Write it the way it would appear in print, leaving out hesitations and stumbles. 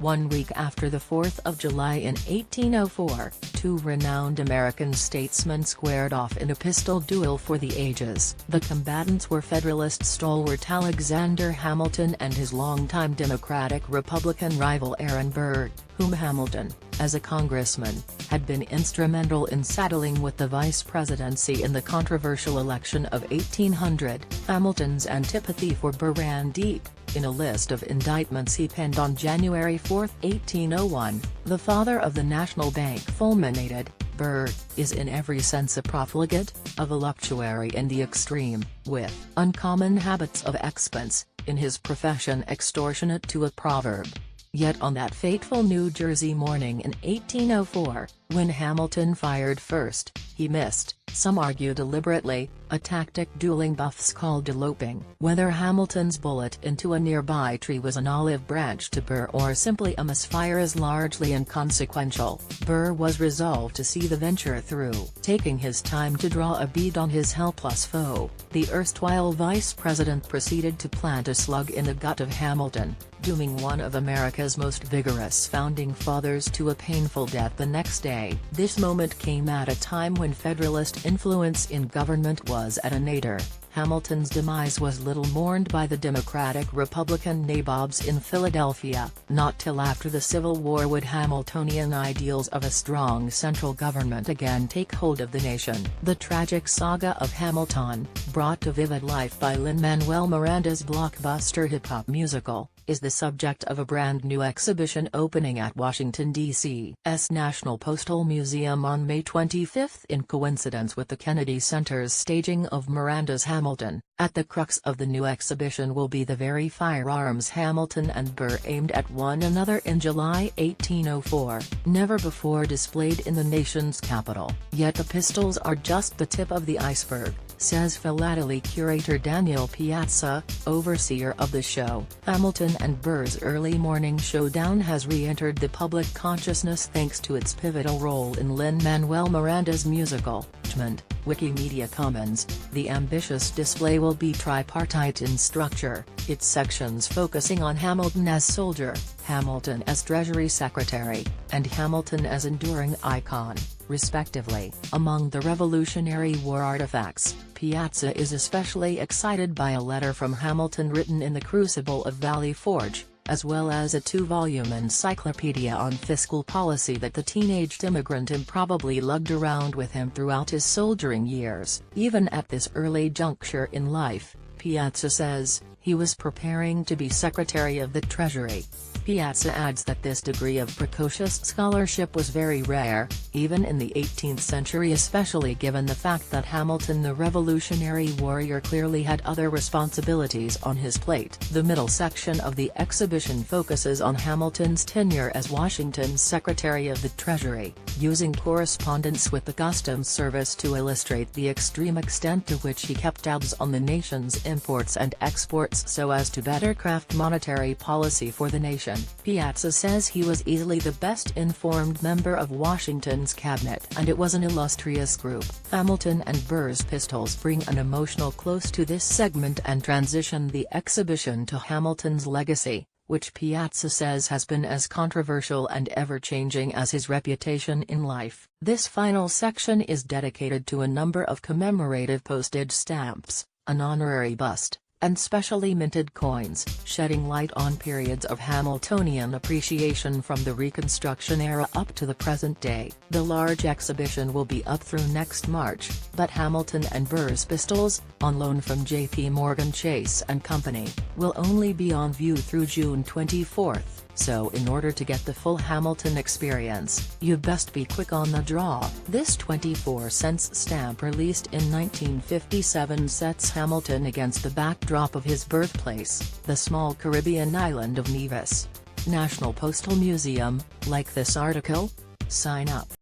1 week after the 4th of July in 1804, two renowned American statesmen squared off in a pistol duel for the ages. The combatants were Federalist stalwart Alexander Hamilton and his longtime Democratic-Republican rival Aaron Burr, whom Hamilton, as a congressman, had been instrumental in saddling with the vice presidency in the controversial election of 1800. Hamilton's antipathy for Burr ran deep. In a list of indictments he penned on January 4, 1801, the father of the national bank fulminated, "Burr is in every sense a profligate, a voluptuary in the extreme, with uncommon habits of expense, in his profession extortionate to a proverb." Yet on that fateful New Jersey morning in 1804, when Hamilton fired first, he missed, some argue deliberately, a tactic dueling buffs called eloping. Whether Hamilton's bullet into a nearby tree was an olive branch to Burr or simply a misfire is largely inconsequential. Burr was resolved to see the venture through. Taking his time to draw a bead on his helpless foe, the erstwhile vice president proceeded to plant a slug in the gut of Hamilton, dooming one of America's most vigorous founding fathers to a painful death the next day. This moment came at a time when Federalist influence in government was at a nadir. Hamilton's demise was little mourned by the Democratic-Republican nabobs in Philadelphia. Not till after the Civil War would Hamiltonian ideals of a strong central government again take hold of the nation. The tragic saga of Hamilton, brought to vivid life by Lin-Manuel Miranda's blockbuster hip-hop musical, is the subject of a brand new exhibition opening at Washington, D.C.'s National Postal Museum on May 25 in coincidence with the Kennedy Center's staging of Miranda's Hamilton. At the crux of the new exhibition will be the very firearms Hamilton and Burr aimed at one another in July 1804, never before displayed in the nation's capital. Yet the pistols are just the tip of the iceberg, says philately curator Daniel Piazza, overseer of the show. Hamilton and Burr's early morning showdown has re-entered the public consciousness thanks to its pivotal role in Lin-Manuel Miranda's musical. Wikimedia Commons, the ambitious display will be tripartite in structure, its sections focusing on Hamilton as soldier, Hamilton as Treasury Secretary, and Hamilton as enduring icon, respectively. Among the Revolutionary War artifacts, Piazza is especially excited by a letter from Hamilton written in the crucible of Valley Forge, as well as a 2-volume encyclopedia on fiscal policy that the teenaged immigrant improbably lugged around with him throughout his soldiering years. Even at this early juncture in life, Piazza says, he was preparing to be Secretary of the Treasury. Piazza adds that this degree of precocious scholarship was very rare, even in the 18th century, especially given the fact that Hamilton the Revolutionary Warrior clearly had other responsibilities on his plate. The middle section of the exhibition focuses on Hamilton's tenure as Washington's Secretary of the Treasury, using correspondence with the Customs Service to illustrate the extreme extent to which he kept tabs on the nation's imports and exports so as to better craft monetary policy for the nation. Piazza says he was easily the best-informed member of Washington's cabinet, and it was an illustrious group. Hamilton and Burr's pistols bring an emotional close to this segment and transition the exhibition to Hamilton's legacy, which Piazza says has been as controversial and ever-changing as his reputation in life. This final section is dedicated to a number of commemorative postage stamps, an honorary bust, and specially minted coins, shedding light on periods of Hamiltonian appreciation from the Reconstruction era up to the present day. The large exhibition will be up through next March, but Hamilton and Burr's pistols, on loan from J.P. Morgan Chase & Company, will only be on view through June 24. So in order to get the full Hamilton experience, you best be quick on the draw. This 24-cent stamp released in 1957 sets Hamilton against the backdrop of his birthplace, the small Caribbean island of Nevis. National Postal Museum, like this article? Sign up.